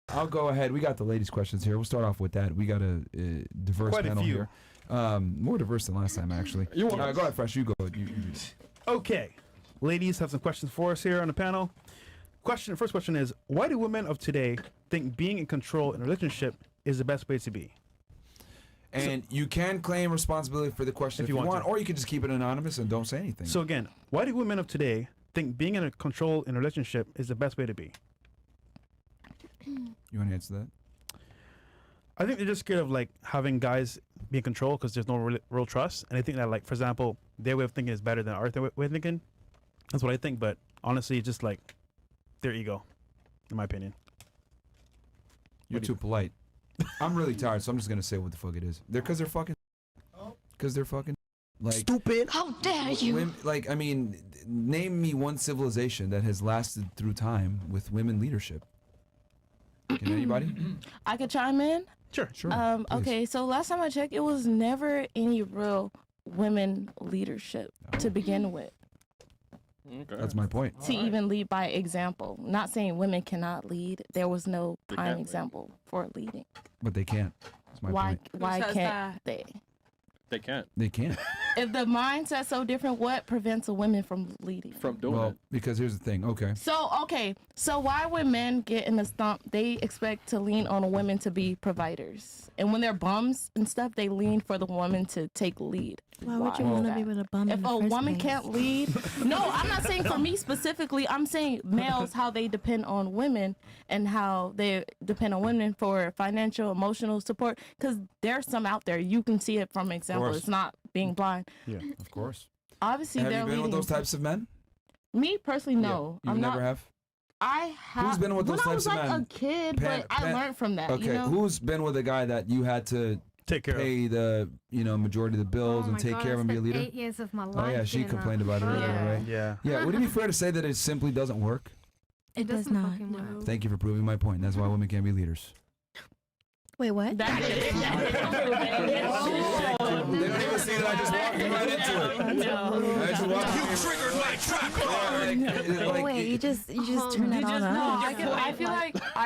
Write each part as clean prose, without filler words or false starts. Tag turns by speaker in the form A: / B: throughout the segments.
A: I'll go ahead. We got the ladies' questions here. We'll start off with that. We got a diverse
B: Quite a
A: panel
B: few.
A: here. More diverse than last time, actually. Go ahead, Fresh. You go. You.
B: Okay. Ladies have some questions for us here on the panel. First question is, why do women of today think being in control in a relationship is the best way to be?
A: And you can claim responsibility for the question if you want, or you can just keep it anonymous and don't say anything.
B: So again, why do women of today think being in control in a relationship is the best way to be?
A: You want to answer that?
B: I think they're just scared of like having guys be in control because there's no real trust, and I think that, like, for example, their way of thinking is better than our way of thinking. That's what I think, but honestly, it's just like their ego, in my opinion.
A: You're too polite. I'm really tired, so I'm just gonna say what the fuck it is. Because they're fucking. Because they're fucking. Like
B: stupid.
C: How dare you?
A: Women, like, I mean, name me one civilization that has lasted through time with women leadership. Can anybody?
D: I could chime in.
B: Sure.
D: Okay, so last time I checked, it was never any real women leadership to begin with.
A: Okay. That's my point.
D: To even lead by example. Not saying women cannot lead. There was no prime example for leading.
A: But they can't. That's my point.
D: Why can't they?
E: They can't.
A: They can't.
D: If the mindset's so different, what prevents a woman from leading?
E: From doing it.
A: Because here's the thing. Okay.
D: So why when men get in the stump, they expect to lean on women to be providers, and when they're bums and stuff, they lean for the woman to take lead.
C: Why would you want to be with a bum?
D: If a woman can't lead, no, I'm not saying for me specifically. I'm saying males, how they depend on women and how they depend on women for financial, emotional support. Because there's some out there, you can see it from example. It's not being blind.
A: Yeah, of course.
D: Obviously,
A: have
D: they're
A: you been
D: leading.
A: with those types of men?
D: Me personally, no.
A: You never have.
D: I have.
A: Who's been with those types of men?
D: When I was like a kid, but I learned from that.
A: Okay,
D: you know?
A: Who's been with a guy that you had to
B: take care
A: pay the majority of the bills and take care of and be a leader?
F: 8 years of my life.
A: Oh yeah, she complained about it earlier, right?
B: Yeah.
A: Yeah. Would it be fair to say that it simply doesn't work?
C: It does
F: doesn't
C: not.
F: fucking work.
A: Thank you for proving my point. That's why women can't be leaders.
C: Wait, what?
A: They don't even see that I just walked right into it. I just walked
G: You triggered my trap card.
C: Wait, you just turned it on.
H: No, I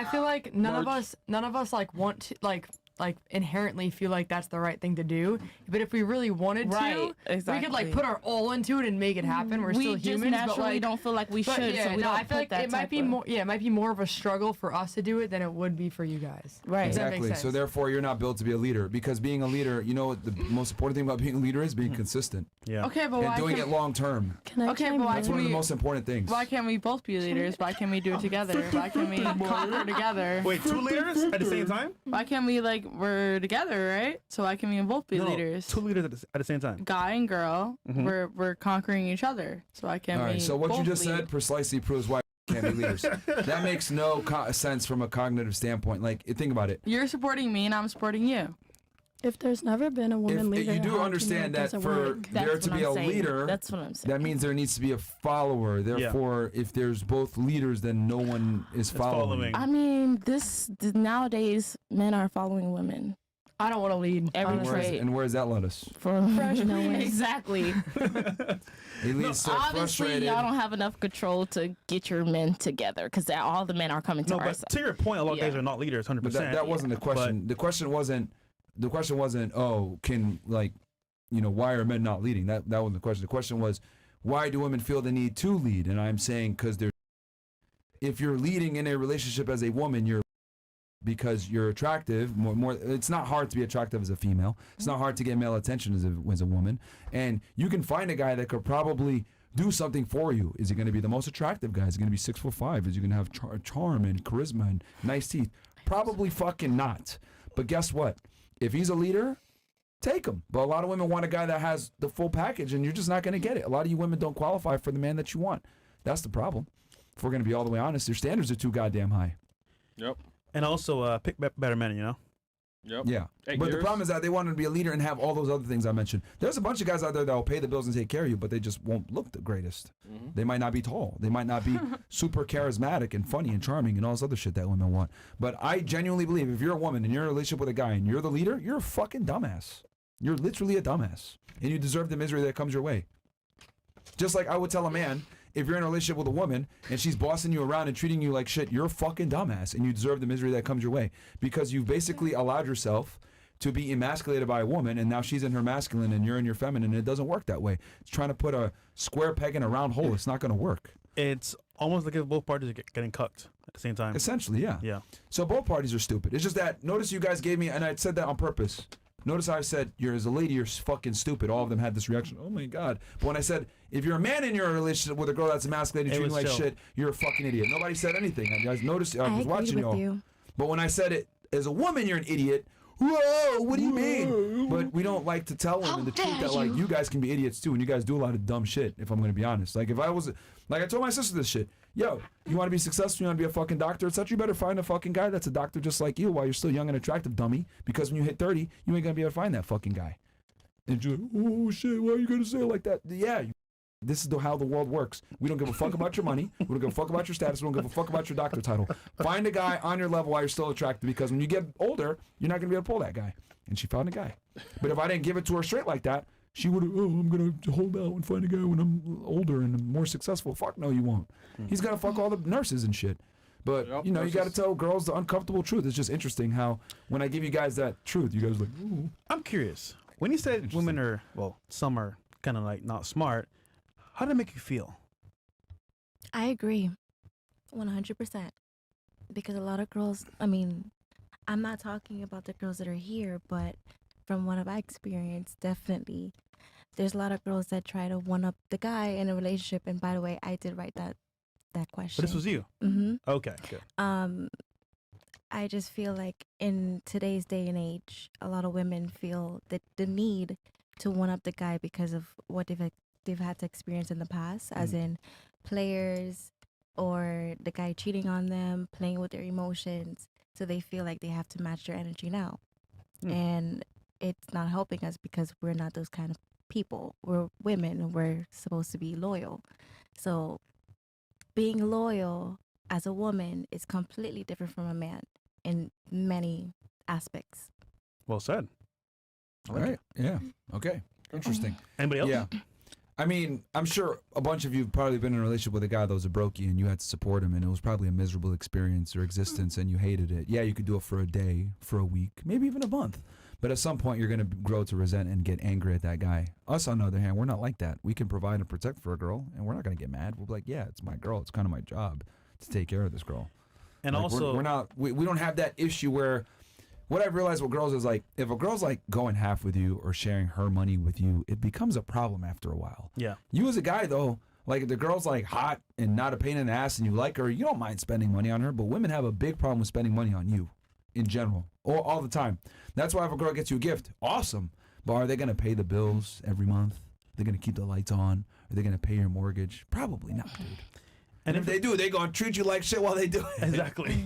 H: feel like none of us like want to like inherently feel like that's the right thing to do. But if we really wanted to, we could like put our all into it and make it happen. We're still humans,
D: naturally
H: but like
D: don't feel like we should.
H: Yeah,
D: so we don't
H: I feel like
D: that
H: it might be more. Yeah, it might be more of a struggle for us to do it than it would be for you guys.
D: Right.
A: Exactly. So therefore, you're not built to be a leader, because being a leader, you know what the most important thing about being a leader is? Being consistent.
B: Yeah.
D: Okay, but
A: and doing it long term.
D: Okay, but
A: that's one of the most important things.
D: Why can't we both be leaders? Why can't we do it together? Why can't we conquer together?
B: Wait, two leaders at the same time?
D: Why can't we we're together, right? So why can we both be leaders?
B: Two leaders at the same time.
D: Guy and girl, we're conquering each other. So why can't we?
A: All right. So what you
D: both
A: just
D: lead?
A: said precisely proves why we can't be leaders. That makes no sense from a cognitive standpoint. Like, think about it.
D: You're supporting me and I'm supporting you.
C: If there's never been a woman leader,
A: you do understand that for there to be a leader,
D: that's what I'm saying.
A: that means there needs to be a follower. Therefore, if there's both leaders, then no one is following.
D: I mean, nowadays men are following women.
H: I don't want to lead
D: every trait.
A: And where does that let us?
D: Exactly.
A: It leads so
D: obviously,
A: frustrated.
D: y'all don't have enough control to get your men together because all the men are coming to our side.
B: To your point, a lot of guys are not leaders, 100%.
A: But that wasn't the question. The question wasn't, oh, why are men not leading? That wasn't the question. The question was, why do women feel the need to lead? And I'm saying because if you're leading in a relationship as a woman, because you're attractive. More. It's not hard to be attractive as a female. It's not hard to get male attention as a woman. And you can find a guy that could probably do something for you. Is he going to be the most attractive guy? Is he going to be 6'5"? Is he going to have charm and charisma and nice teeth? Probably fucking not. But guess what? If he's a leader, take him. But a lot of women want a guy that has the full package, and you're just not going to get it. A lot of you women don't qualify for the man that you want. That's the problem. If we're going to be all the way honest, your standards are too goddamn high.
E: Yep.
B: And also pick better men, you know?
E: Yep.
A: Yeah. But the problem is that they want to be a leader and have all those other things I mentioned. There's a bunch of guys out there that will pay the bills and take care of you, but they just won't look the greatest. They might not be tall. They might not be super charismatic and funny and charming and all this other shit that women want. But I genuinely believe if you're a woman and you're in a relationship with a guy and you're the leader, you're a fucking dumbass. You're literally a dumbass. And you deserve the misery that comes your way. Just like I would tell a man, if you're in a relationship with a woman and she's bossing you around and treating you like shit, you're a fucking dumbass and you deserve the misery that comes your way because you've basically allowed yourself to be emasculated by a woman, and now she's in her masculine and you're in your feminine, and it doesn't work that way. It's trying to put a square peg in a round hole. It's not going to work.
B: It's almost like if both parties are getting cucked at the same time.
A: Essentially, yeah.
B: Yeah.
A: So both parties are stupid. It's just that, notice you guys gave me, and I said that on purpose. Notice how I said, you're as a lady, you're fucking stupid. All of them had this reaction. Oh my God. But when I said, if you're a man and you're in a relationship with a girl that's emasculated, treating you like shit, you're a fucking idiot. Nobody said anything. You guys noticed, I was watching y'all. But when I said it, as a woman, you're an idiot. Whoa, what do you mean? But we don't like to tell women the truth that, like, you guys can be idiots too, and you guys do a lot of dumb shit, if I'm going to be honest. Like, if I was, like, I told my sister this shit. Yo, you want to be successful, you want to be a fucking doctor, etc. You better find a fucking guy that's a doctor just like you while you're still young and attractive, dummy. Because when you hit 30, you ain't going to be able to find that fucking guy. And you're like, oh shit, why are you going to say it like that? Yeah, this is how the world works. We don't give a fuck about your money. We don't give a fuck about your status. We don't give a fuck about your doctor title. Find a guy on your level while you're still attractive, because when you get older, you're not going to be able to pull that guy. And she found a guy. But if I didn't give it to her straight like that, she would have, I'm going to hold out and find a guy when I'm older and more successful. Fuck no, you won't. He's going to fuck all the nurses and shit. But, you know, you got to tell girls the uncomfortable truth. It's just interesting how when I give you guys that truth, you guys are like, ooh.
B: I'm curious. When you said women are, well, some are kind of like not smart, how did it make you feel?
C: I agree, 100%. Because a lot of girls, I mean, I'm not talking about the girls that are here, but from what I've experienced, definitely, there's a lot of girls that try to one-up the guy in a relationship. And by the way, I did write that question.
B: But this was you?
C: Mm-hmm.
B: Okay, good.
C: I just feel like in today's day and age, a lot of women feel that the need to one-up the guy because of what they've had to experience in the past, as in players or the guy cheating on them, playing with their emotions. So they feel like they have to match their energy now. And it's not helping us because we're not those kind of people. We're women and we're supposed to be loyal. So being loyal as a woman is completely different from a man in many aspects.
B: Well said.
A: All right. Yeah. Okay. Interesting.
B: Anybody else?
A: Yeah. I mean, I'm sure a bunch of you have probably been in a relationship with a guy that was a brokey and you had to support him, and it was probably a miserable experience or existence and you hated it. Yeah, you could do it for a day, for a week, maybe even a month. But at some point, you're going to grow to resent and get angry at that guy. Us, on the other hand, we're not like that. We can provide and protect for a girl, and we're not going to get mad. We'll be like, yeah, it's my girl. It's kind of my job to take care of this girl.
B: And
A: like,
B: also,
A: we don't have that issue where, what I've realized with girls is, like, if a girl's like going half with you or sharing her money with you, it becomes a problem after a while.
B: Yeah.
A: You as a guy, though, like, if the girl's like hot and not a pain in the ass and you like her, you don't mind spending money on her. But women have a big problem with spending money on you in general, all the time. That's why if a girl gets you a gift, awesome. But are they going to pay the bills every month? Are they going to keep the lights on? Are they going to pay your mortgage? Probably not, dude. And if they do, they're going to treat you like shit while they do it.
B: Exactly.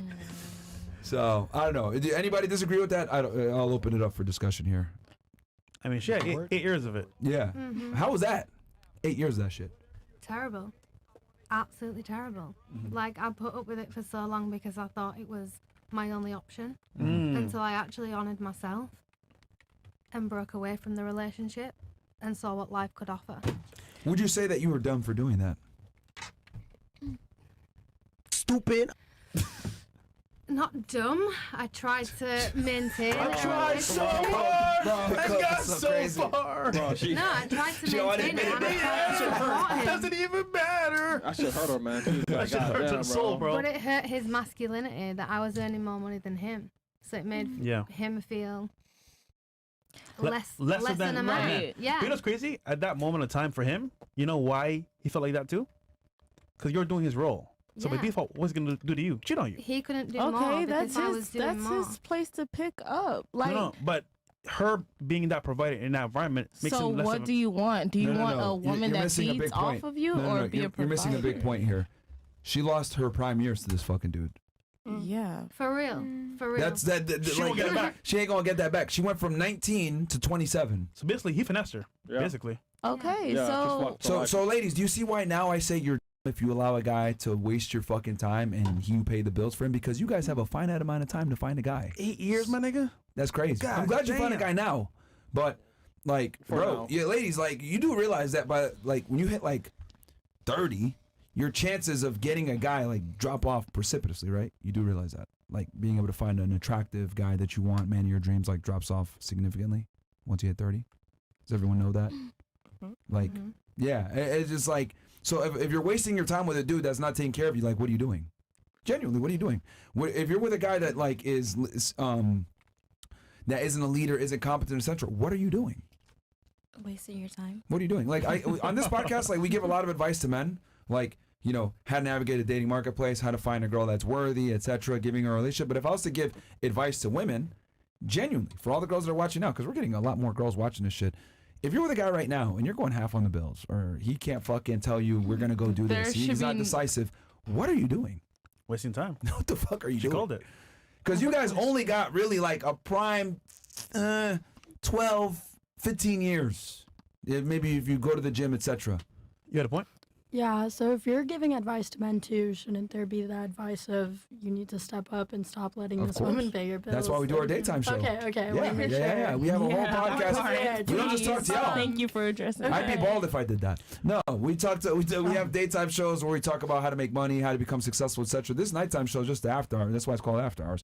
A: So, I don't know. Do anybody disagree with that? I'll open it up for discussion here.
B: I mean, she had 8 years of it.
A: Yeah. How was that? 8 years of that shit.
F: Terrible. Absolutely terrible. Like, I put up with it for so long because I thought it was my only option until I actually honored myself and broke away from the relationship and saw what life could offer.
A: Would you say that you were dumb for doing that? Stupid.
F: Not dumb. I tried to maintain.
G: I tried so hard. I got so far.
E: Bro,
F: No, I tried to maintain it. And I tried to support him.
B: Doesn't even matter.
E: I should hurt her, man.
B: I should hurt her soul, bro.
F: But it hurt his masculinity that I was earning more money than him. So it made him feel less than a man.
B: Right.
F: Yeah.
B: You know what's crazy? At that moment of time for him, you know why he felt like that too? Because you're doing his role. So by default, what's he gonna do to you? Cheat on you.
F: He couldn't do more because I was doing more.
D: That's his place to pick up. Like,
B: no, but her being that provider in that environment makes
D: so
B: him less
D: what do you want? Do you want a woman that feeds off of you or be a provider?
A: You're missing a big point here. She lost her prime years to this fucking dude.
D: Yeah.
F: For real. For real.
A: That's that.
B: She won't get it back.
A: She ain't gonna get that back. She went from 19 to 27.
B: So basically, he finessed her.
E: Yeah.
B: Basically.
D: Okay,
E: Yeah,
A: So ladies, do you see why now I say you're if you allow a guy to waste your fucking time and you pay the bills for him, because you guys have a finite amount of time to find a guy.
B: 8 years, my nigga?
A: That's crazy.
B: God
A: I'm glad you found a
B: damn.
A: guy now. But like,
E: For
A: bro,
E: now.
A: yeah, ladies, like, you do realize that by like when you hit like 30, your chances of getting a guy like drop off precipitously, right? You do realize that. Like being able to find an attractive guy that you want, man, your dreams like drops off significantly once you hit 30. Does everyone know that? Like, yeah, it's just like, so if you're wasting your time with a dude that's not taking care of you, like, what are you doing? Genuinely, what are you doing? If you're with a guy that like is that isn't a leader, isn't competent, etc., what are you doing?
C: Wasting your time.
A: What are you doing? Like on this podcast, like we give a lot of advice to men, like, you know, how to navigate a dating marketplace, how to find a girl that's worthy, etc., giving her a relationship. But if I was to give advice to women, genuinely, for all the girls that are watching now, because we're getting a lot more girls watching this shit. If you're with a guy right now and you're going half on the bills, or he can't fucking tell you we're gonna go do this, he's not decisive, what are you doing?
B: Wasting time.
A: What the fuck are you
B: She
A: doing?
B: called it.
A: Because you guys only got really like a prime 12, 15 years. Maybe if you go to the gym, etc.
B: You had a point?
I: Yeah, so if you're giving advice to men too, shouldn't there be the advice of you need to step up and stop letting
A: Of
I: this
A: course.
I: woman pay your bills?
A: That's why we do our daytime show.
I: Okay, I
A: Yeah,
I: want to make sure.
A: yeah. We have a whole podcast. We don't just talk to y'all.
D: Thank you for addressing
A: I'd be
D: that.
A: bald if I did that. No, we have daytime shows where we talk about how to make money, how to become successful, etc. This nighttime show is just the after hour. That's why it's called after hours.